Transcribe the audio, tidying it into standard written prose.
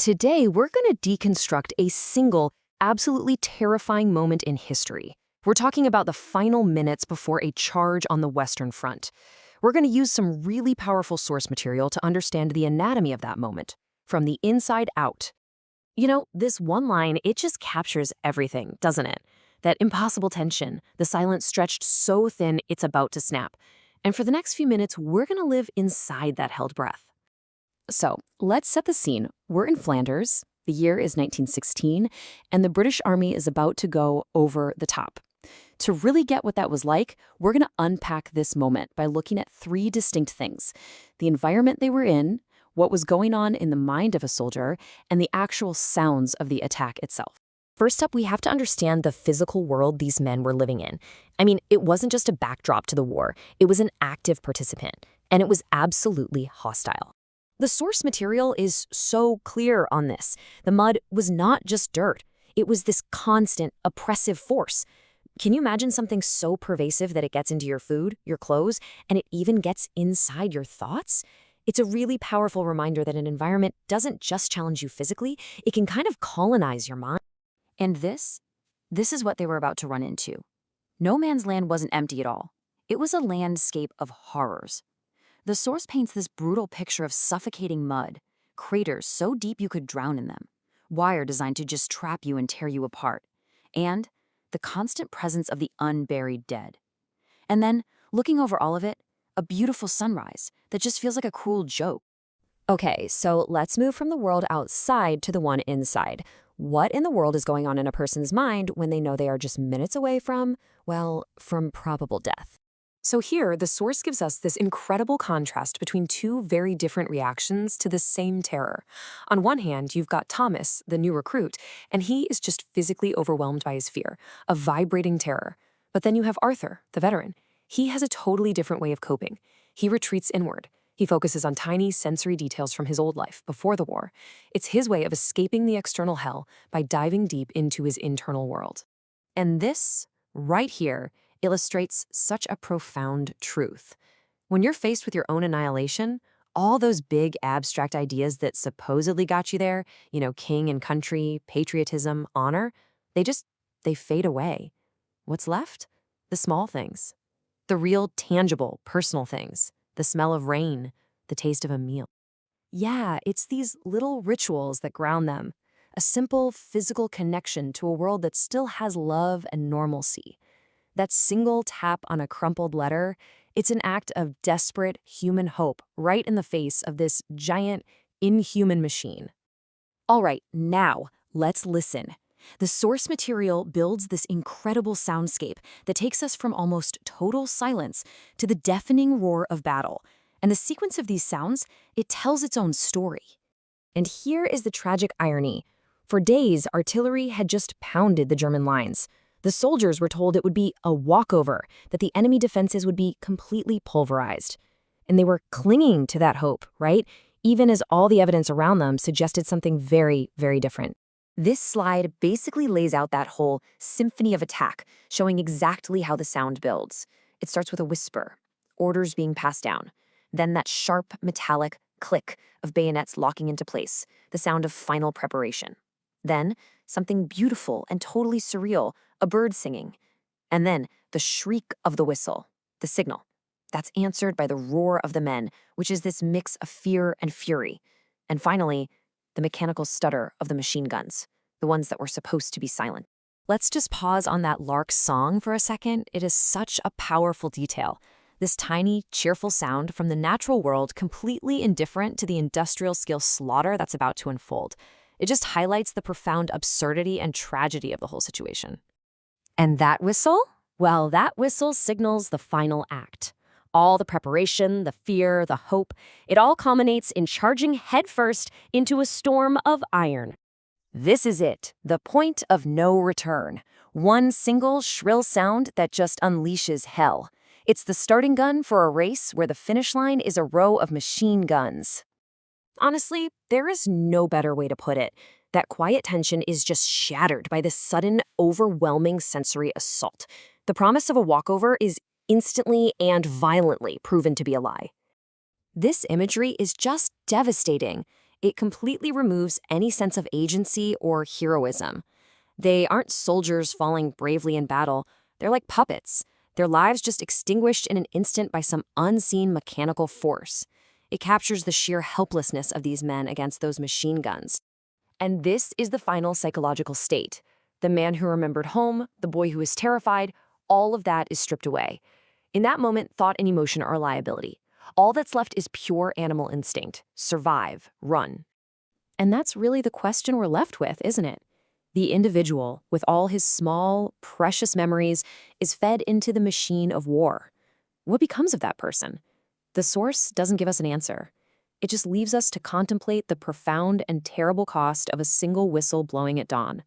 Today, we're going to deconstruct a single, absolutely terrifying moment in history. We're talking about the final minutes before a charge on the Western Front. We're going to use some really powerful source material to understand the anatomy of that moment, from the inside out. You know, this one line, it just captures everything, doesn't it? That impossible tension, the silence stretched so thin it's about to snap. And for the next few minutes, we're going to live inside that held breath. So, let's set the scene. We're in Flanders, the year is 1916, and the British Army is about to go over the top. To really get what that was like, we're going to unpack this moment by looking at three distinct things: the environment they were in, what was going on in the mind of a soldier, and the actual sounds of the attack itself. First up, we have to understand the physical world these men were living in. I mean, it wasn't just a backdrop to the war, it was an active participant, and it was absolutely hostile. The source material is so clear on this. The mud was not just dirt. It was this constant, oppressive force. Can you imagine something so pervasive that it gets into your food, your clothes, and it even gets inside your thoughts? It's a really powerful reminder that an environment doesn't just challenge you physically, it can kind of colonize your mind. And this is what they were about to run into. No man's land wasn't empty at all. It was a landscape of horrors. The source paints this brutal picture of suffocating mud, craters so deep you could drown in them, wire designed to just trap you and tear you apart, and the constant presence of the unburied dead. And then, looking over all of it, a beautiful sunrise that just feels like a cruel joke. Okay, so let's move from the world outside to the one inside. What in the world is going on in a person's mind when they know they are just minutes away from probable death? So here, the source gives us this incredible contrast between two very different reactions to the same terror. On one hand, you've got Thomas, the new recruit, and he is just physically overwhelmed by his fear, a vibrating terror. But then you have Arthur, the veteran. He has a totally different way of coping. He retreats inward. He focuses on tiny sensory details from his old life before the war. It's his way of escaping the external hell by diving deep into his internal world. And this, right here, illustrates such a profound truth. When you're faced with your own annihilation, all those big abstract ideas that supposedly got you there, king and country, patriotism, honor, they fade away. What's left? The small things. The real, tangible, personal things. The smell of rain, the taste of a meal. Yeah, it's these little rituals that ground them. A simple, physical connection to a world that still has love and normalcy. That single tap on a crumpled letter, it's an act of desperate human hope right in the face of this giant, inhuman machine. All right, now, let's listen. The source material builds this incredible soundscape that takes us from almost total silence to the deafening roar of battle. And the sequence of these sounds, it tells its own story. And here is the tragic irony. For days, artillery had just pounded the German lines. The soldiers were told it would be a walkover, that the enemy defenses would be completely pulverized. And they were clinging to that hope, right? Even as all the evidence around them suggested something very, very different. This slide basically lays out that whole symphony of attack, showing exactly how the sound builds. It starts with a whisper, orders being passed down. Then that sharp, metallic click of bayonets locking into place, the sound of final preparation. Then, something beautiful and totally surreal, a bird singing. And then, the shriek of the whistle, the signal. That's answered by the roar of the men, which is this mix of fear and fury. And finally, the mechanical stutter of the machine guns, the ones that were supposed to be silent. Let's just pause on that lark song for a second. It is such a powerful detail. This tiny, cheerful sound from the natural world, completely indifferent to the industrial-scale slaughter that's about to unfold. It just highlights the profound absurdity and tragedy of the whole situation. And that whistle? Well, that whistle signals the final act. All the preparation, the fear, the hope, it all culminates in charging headfirst into a storm of iron. This is it, the point of no return. One single shrill sound that just unleashes hell. It's the starting gun for a race where the finish line is a row of machine guns. Honestly, there is no better way to put it. That quiet tension is just shattered by this sudden, overwhelming sensory assault. The promise of a walkover is instantly and violently proven to be a lie. This imagery is just devastating. It completely removes any sense of agency or heroism. They aren't soldiers falling bravely in battle. They're like puppets. Their lives just extinguished in an instant by some unseen mechanical force. It captures the sheer helplessness of these men against those machine guns. And this is the final psychological state. The man who remembered home, the boy who is terrified, all of that is stripped away. In that moment, thought and emotion are a liability. All that's left is pure animal instinct. Survive, run. And that's really the question we're left with, isn't it? The individual, with all his small, precious memories, is fed into the machine of war. What becomes of that person? The source doesn't give us an answer. It just leaves us to contemplate the profound and terrible cost of a single whistle blowing at dawn.